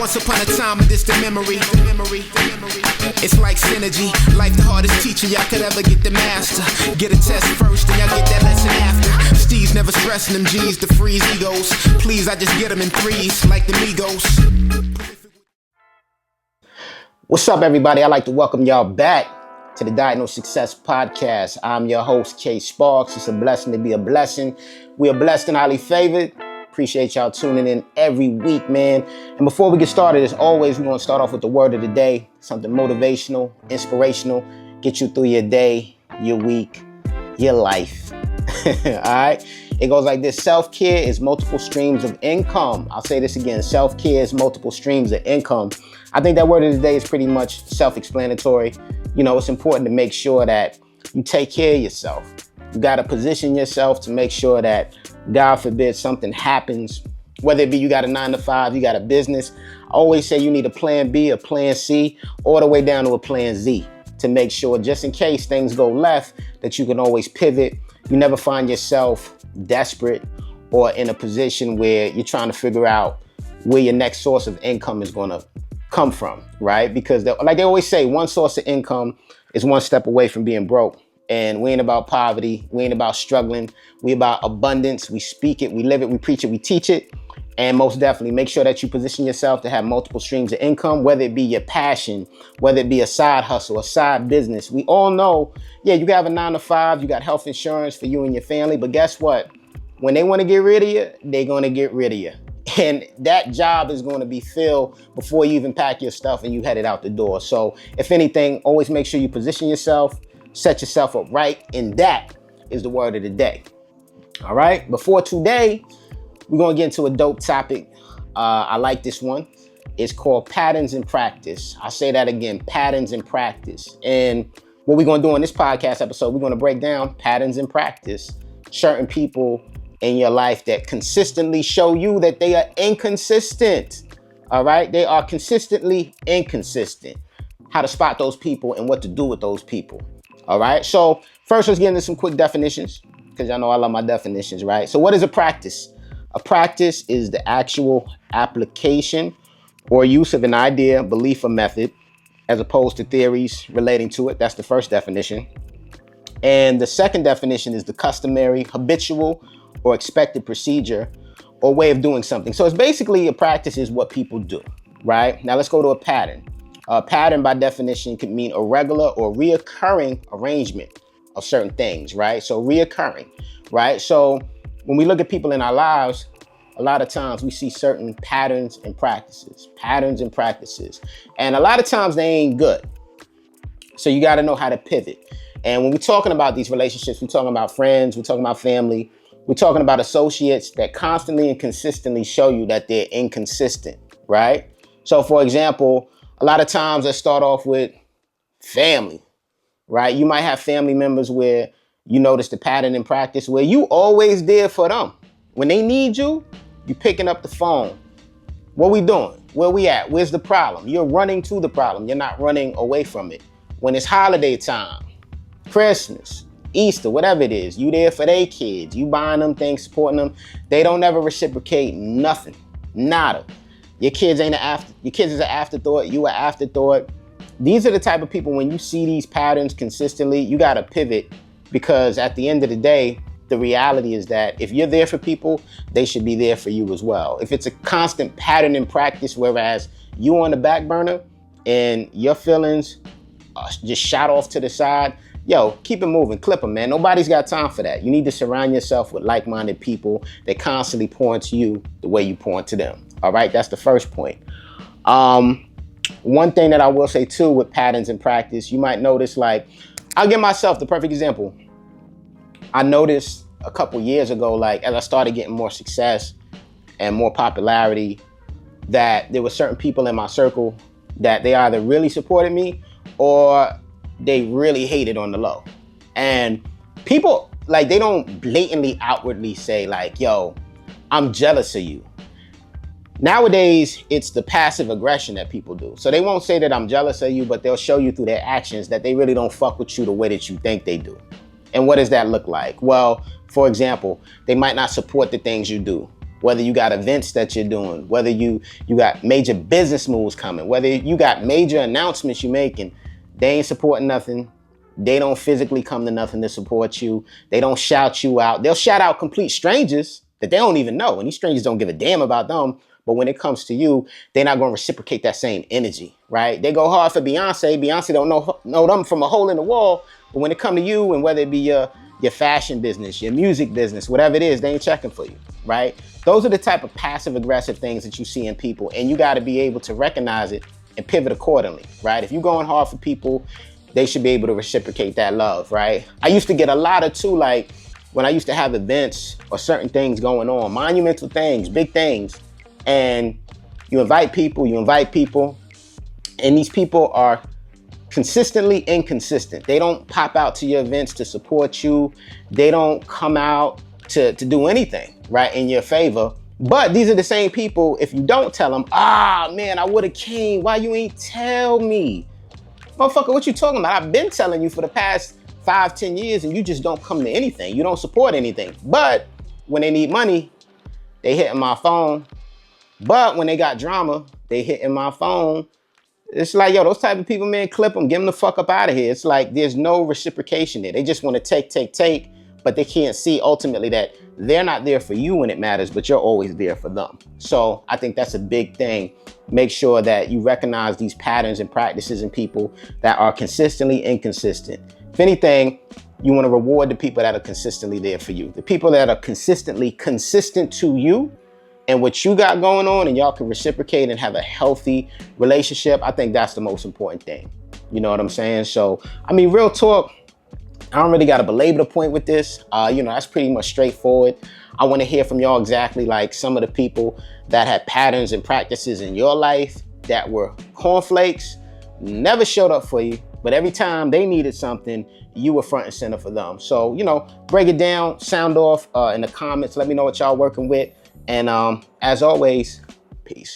Once upon a time, a distant memory. It's like synergy. Life the hardest teacher y'all could ever get the master. Get a test first, then y'all get that lesson after. Steve's never stressing them G's to freeze egos. Please, I just get them in threes, like the Migos. What's up, everybody? I'd like to welcome y'all back to the Diagnose Success Podcast. I'm your host, K Sparks. It's a blessing to be a blessing. We are blessed and highly favored. Appreciate y'all tuning in every week, man. And before we get started, as always, we're going to start off with the word of the day. Something motivational, inspirational, get you through your day, your week, your life. All right? It goes like this. Self-care is multiple streams of income. I'll say this again. Self-care is multiple streams of income. I think that word of the day is pretty much self-explanatory. You know, it's important to make sure that you take care of yourself. You got to position yourself to make sure that, God forbid, something happens, whether it be you got a 9-to-5, you got a business. I always say you need a plan B, a plan C, all the way down to a plan Z to make sure, just in case things go left, that you can always pivot. You never find yourself desperate or in a position where you're trying to figure out where your next source of income is going to come from, right? Because like they always say, one source of income is one step away from being broke. And we ain't about poverty. We ain't about struggling. We about abundance. We speak it, we live it, we preach it, we teach it. And most definitely make sure that you position yourself to have multiple streams of income, whether it be your passion, whether it be a side hustle, a side business. We all know, yeah, you can have a 9-to-5, you got health insurance for you and your family, but guess what? When they want to get rid of you, they're going to get rid of you. And that job is going to be filled before you even pack your stuff and you headed out the door. So if anything, always make sure you position yourself, set yourself up right. And that is the word of the day. All right. Before today, we're going to get into a dope topic. I like this one. It's called patterns in practice. I'll say that again, patterns in practice. And what we're going to do in this podcast episode, we're going to break down patterns in practice, certain people in your life that consistently show you that they are inconsistent. All right. They are consistently inconsistent. How to spot those people and what to do with those people. All right. So first, let's get into some quick definitions because y'all know I love my definitions, right? So what is a practice? A practice is the actual application or use of an idea, belief, or method as opposed to theories relating to it. That's the first definition. And the second definition is the customary, habitual, or expected procedure or way of doing something. So it's basically a practice is what people do, right? Now let's go to a pattern. A pattern by definition could mean a regular or reoccurring arrangement of certain things, right? So reoccurring, right? So when we look at people in our lives, a lot of times we see certain patterns and practices. And a lot of times they ain't good. So you got to know how to pivot. And when we're talking about these relationships, we're talking about friends, we're talking about family, we're talking about associates that constantly and consistently show you that they're inconsistent, right? So for example, a lot of times let's start off with family, right? You might have family members where you notice the pattern in practice where you always there for them. When they need you, you picking up the phone. What we doing? Where we at? Where's the problem? You're running to the problem. You're not running away from it. When it's holiday time, Christmas, Easter, whatever it is, you there for their kids. You buying them things, supporting them. They don't ever reciprocate nothing. Nada. Your kids is an afterthought. You an afterthought. These are the type of people when you see these patterns consistently, you got to pivot because at the end of the day, the reality is that if you're there for people, they should be there for you as well. If it's a constant pattern in practice, whereas you on the back burner and your feelings just shot off to the side, yo, keep it moving, clip them, man. Nobody's got time for that. You need to surround yourself with like-minded people that constantly pour into you the way you pour into them. All right, that's the first point. One thing that I will say too with patterns in practice, you might notice, like, I'll give myself the perfect example. I noticed a couple years ago, like as I started getting more success and more popularity, that there were certain people in my circle that they either really supported me or they really hated on the low. And people, like, they don't blatantly outwardly say like, yo, I'm jealous of you. Nowadays, it's the passive aggression that people do. So they won't say that I'm jealous of you, but they'll show you through their actions that they really don't fuck with you the way that you think they do. And what does that look like? Well, for example, they might not support the things you do. whether you got events that you're doing, whether you got major business moves coming, whether you got major announcements you're making, they ain't supporting nothing. They don't physically come to nothing to support you. They don't shout you out. They'll shout out complete strangers that they don't even know. And these strangers don't give a damn about them. But when it comes to you, they're not going to reciprocate that same energy, right? They go hard for Beyonce. Beyonce don't know them from a hole in the wall. But when it come to you, and whether it be your fashion business, your music business, whatever it is, they ain't checking for you, right? Those are the type of passive aggressive things that you see in people. And you got to be able to recognize it and pivot accordingly, right? If you're going hard for people, they should be able to reciprocate that love, right? I used to get a lot of too, like when I used to have events or certain things going on, monumental things, big things, and you invite people, and these people are consistently inconsistent. They don't pop out to your events to support you. They don't come out to do anything, right, in your favor. But these are the same people, if you don't tell them, man, I would have came. Why you ain't tell me? Motherfucker, what you talking about? I've been telling you for the past 5-10 years and you just don't come to anything. You don't support anything. But when they need money, they hitting my phone. But when they got drama, they hitting my phone. It's like, yo, those type of people, man, clip them, get them the fuck up out of here. It's like there's no reciprocation there. They just want to take, but they can't see ultimately that they're not there for you when it matters, but you're always there for them. So I think that's a big thing. Make sure that you recognize these patterns and practices in people that are consistently inconsistent. If anything, you want to reward the people that are consistently there for you. The people that are consistently consistent to you and what you got going on, and y'all can reciprocate and have a healthy relationship. I think that's the most important thing. You know what I'm saying? So, I mean, real talk, I don't really got to belabor the point with this. That's pretty much straightforward. I want to hear from y'all exactly like some of the people that had patterns and practices in your life that were cornflakes, never showed up for you, but every time they needed something, you were front and center for them. So, break it down, sound off in the comments. Let me know what y'all working with. And as always, peace.